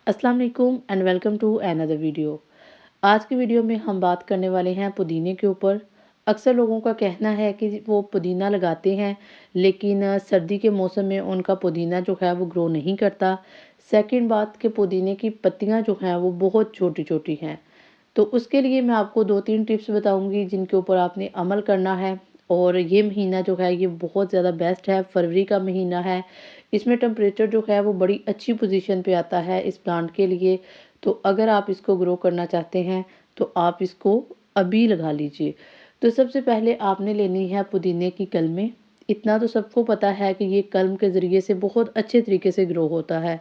अस्सलाम वालेकुम and welcome to another video. आज की वीडियो में हम बात करने वाले हैं पुदीने के ऊपर। अक्सर लोगों का कहना है कि वो पुदीना लगाते हैं लेकिन सर्दी के मौसम में उनका पुदीना जो है वो ग्रो नहीं करता। सेकंड बात कि पुदीने की पत्तियां जो हैं वो बहुत छोटी-छोटी हैं। तो उसके लिए मैं आपको 2-3 टिप्स बताऊँगी जिनके ऊपर आपने अमल करना है। और ये महीना जो है ये बहुत ज़्यादा बेस्ट है, फरवरी का महीना है। इसमें टेम्परेचर जो है वो बड़ी अच्छी पोज़ीशन पे आता है इस प्लांट के लिए। तो अगर आप इसको ग्रो करना चाहते हैं तो आप इसको अभी लगा लीजिए। तो सबसे पहले आपने लेनी है पुदीने की कलमें। इतना तो सबको पता है कि ये कलम के ज़रिए से बहुत अच्छे तरीके से ग्रो होता है।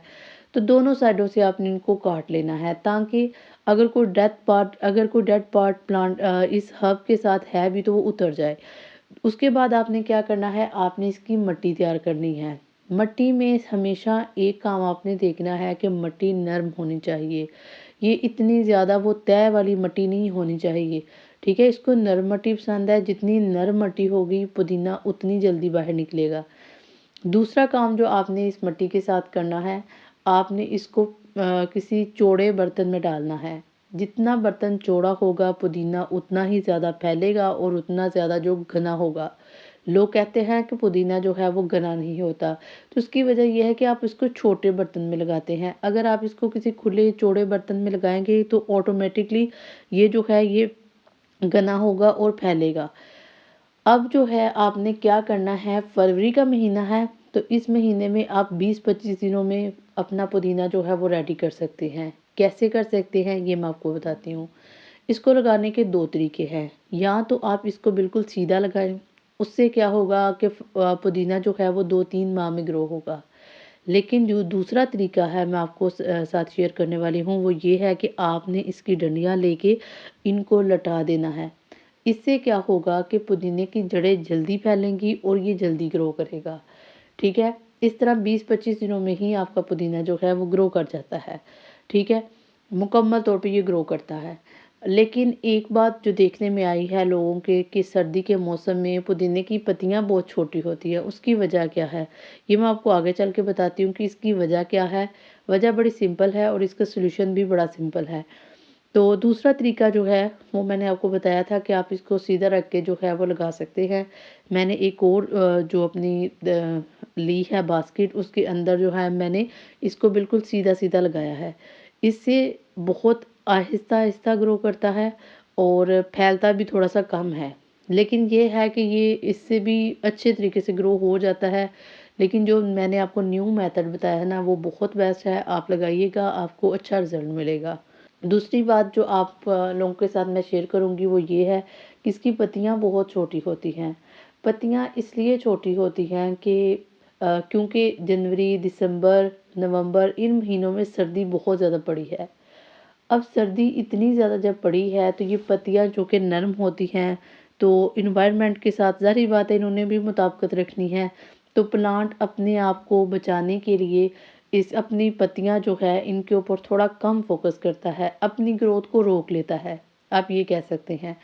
तो दोनों साइडों से आपने इनको काट लेना है ताकि अगर कोई डेड पार्ट प्लांट इस हर्ब के साथ है भी तो वो उतर जाए। उसके बाद आपने क्या करना है, आपने इसकी मिट्टी तैयार करनी है। मिट्टी में हमेशा एक काम आपने देखना है कि मिट्टी नर्म होनी चाहिए। ये इतनी ज़्यादा वो तय वाली मिट्टी नहीं होनी चाहिए। ठीक है, इसको नर्म मिट्टी पसंद है, जितनी नर्म मिट्टी होगी पुदीना उतनी जल्दी बाहर निकलेगा। दूसरा काम जो आपने इस मिट्टी के साथ करना है, आपने इसको किसी चौड़े बर्तन में डालना है। जितना बर्तन चौड़ा होगा पुदीना उतना ही ज़्यादा फैलेगा और उतना ज़्यादा जो घना होगा। लोग कहते हैं कि पुदीना जो है वो घना नहीं होता, तो उसकी वजह ये है कि आप इसको छोटे बर्तन में लगाते हैं। अगर आप इसको किसी खुले चौड़े बर्तन में लगाएँगे तो ऑटोमेटिकली ये जो है ये घना होगा और फैलेगा। अब जो है आपने क्या करना है, फरवरी का महीना है तो इस महीने में आप 20-25 दिनों में अपना पुदीना जो है वो रेडी कर सकते हैं। कैसे कर सकते हैं ये मैं आपको बताती हूँ। इसको लगाने के 2 तरीके हैं। या तो आप इसको बिल्कुल सीधा लगाएँ, उससे क्या होगा कि पुदीना जो है वो 2-3 माह में ग्रो होगा। लेकिन जो दूसरा तरीका है मैं आपको साथ शेयर करने वाली हूँ वो ये है कि आपने इसकी डंडियाँ लेके इनको लटा देना है। इससे क्या होगा कि पुदीने की जड़ें जल्दी फैलेंगी और ये जल्दी ग्रो करेगा। ठीक है? इस तरह 20-25 दिनों में ही आपका पुदीना जो है वो ग्रो कर जाता है। ठीक है? मुकम्मल तौर पे ये ग्रो करता है। लेकिन एक बात जो देखने में आई है लोगों के कि सर्दी के मौसम में पुदीने की पत्तियाँ बहुत छोटी होती है, उसकी वजह क्या है? ये मैं आपको आगे चल के बताती हूँ कि इसकी वजह क्या है। वजह बड़ी सिंपल है और इसका सॉल्यूशन भी बड़ा सिंपल है। तो दूसरा तरीका जो है वो मैंने आपको बताया था कि आप इसको सीधा रख के जो है वो लगा सकते हैं। मैंने एक और जो अपनी ली है बास्केट उसके अंदर जो है मैंने इसको बिल्कुल सीधा-सीधा लगाया है। इससे बहुत आहिस्ता-आहिस्ता ग्रो करता है और फैलता भी थोड़ा-सा कम है। लेकिन ये है कि ये इससे भी अच्छे तरीके से ग्रो हो जाता है। लेकिन जो मैंने आपको न्यू मेथड बताया है ना वो बहुत बेस्ट है, आप लगाइएगा आपको अच्छा रिज़ल्ट मिलेगा। दूसरी बात जो आप लोगों के साथ मैं शेयर करूँगी वो ये है कि इसकी पत्तियाँ बहुत छोटी होती हैं। पत्तियाँ इसलिए छोटी होती हैं कि क्योंकि जनवरी, दिसंबर, नवंबर इन महीनों में सर्दी बहुत ज़्यादा पड़ी है। अब सर्दी इतनी ज़्यादा जब पड़ी है तो ये पत्तियाँ जो कि नरम होती हैं तो एनवायरनमेंट के साथ ज़ाहिर सी बात है इन्होंने भी मुताबिकत रखनी है। तो प्लांट अपने आप को बचाने के लिए इस अपनी पत्तियाँ जो है इनके ऊपर थोड़ा कम फ़ोकस करता है, अपनी ग्रोथ को रोक लेता है, आप ये कह सकते हैं।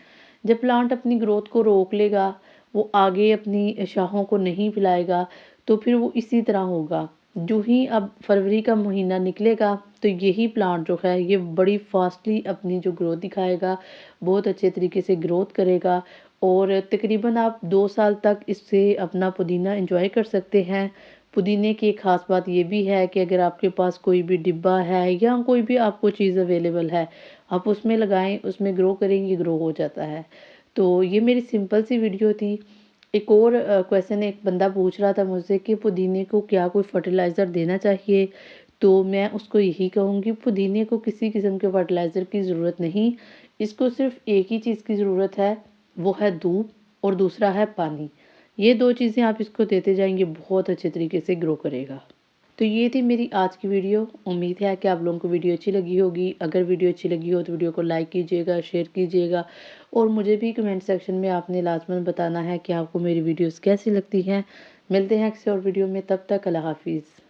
जब प्लांट अपनी ग्रोथ को रोक लेगा, वो आगे अपनी शाखों को नहीं फैलाएगा, तो फिर वो इसी तरह होगा। जो ही अब फरवरी का महीना निकलेगा, तो यही प्लांट जो है ये बड़ी फ़ास्टली अपनी जो ग्रोथ दिखाएगा, बहुत अच्छे तरीके से ग्रोथ करेगा और तकरीबन आप 2 साल तक इससे अपना पुदीना एन्जॉय कर सकते हैं। पुदीने की एक ख़ास बात ये भी है कि अगर आपके पास कोई भी डिब्बा है या कोई भी आपको चीज़ अवेलेबल है, आप उसमें लगाएँ, उसमें ग्रो करेंगे, ग्रो हो जाता है। तो ये मेरी सिंपल सी वीडियो थी। एक और क्वेश्चन एक बंदा पूछ रहा था मुझसे कि पुदीने को क्या कोई फर्टिलाइज़र देना चाहिए? तो मैं उसको यही कहूँगी पुदीने को किसी किस्म के फर्टिलाइज़र की ज़रूरत नहीं। इसको सिर्फ़ एक ही चीज़ की ज़रूरत है, वो है धूप और दूसरा है पानी। ये 2 चीज़ें आप इसको देते जाएँगे बहुत अच्छे तरीके से ग्रो करेगा। तो ये थी मेरी आज की वीडियो। उम्मीद है कि आप लोगों को वीडियो अच्छी लगी होगी। अगर वीडियो अच्छी लगी हो तो वीडियो को लाइक कीजिएगा, शेयर कीजिएगा और मुझे भी कमेंट सेक्शन में आपने लाज़िमन बताना है कि आपको मेरी वीडियोज़ कैसी लगती हैं। मिलते हैं किसी और वीडियो में, तब तक अल्लाह हाफ़िज़।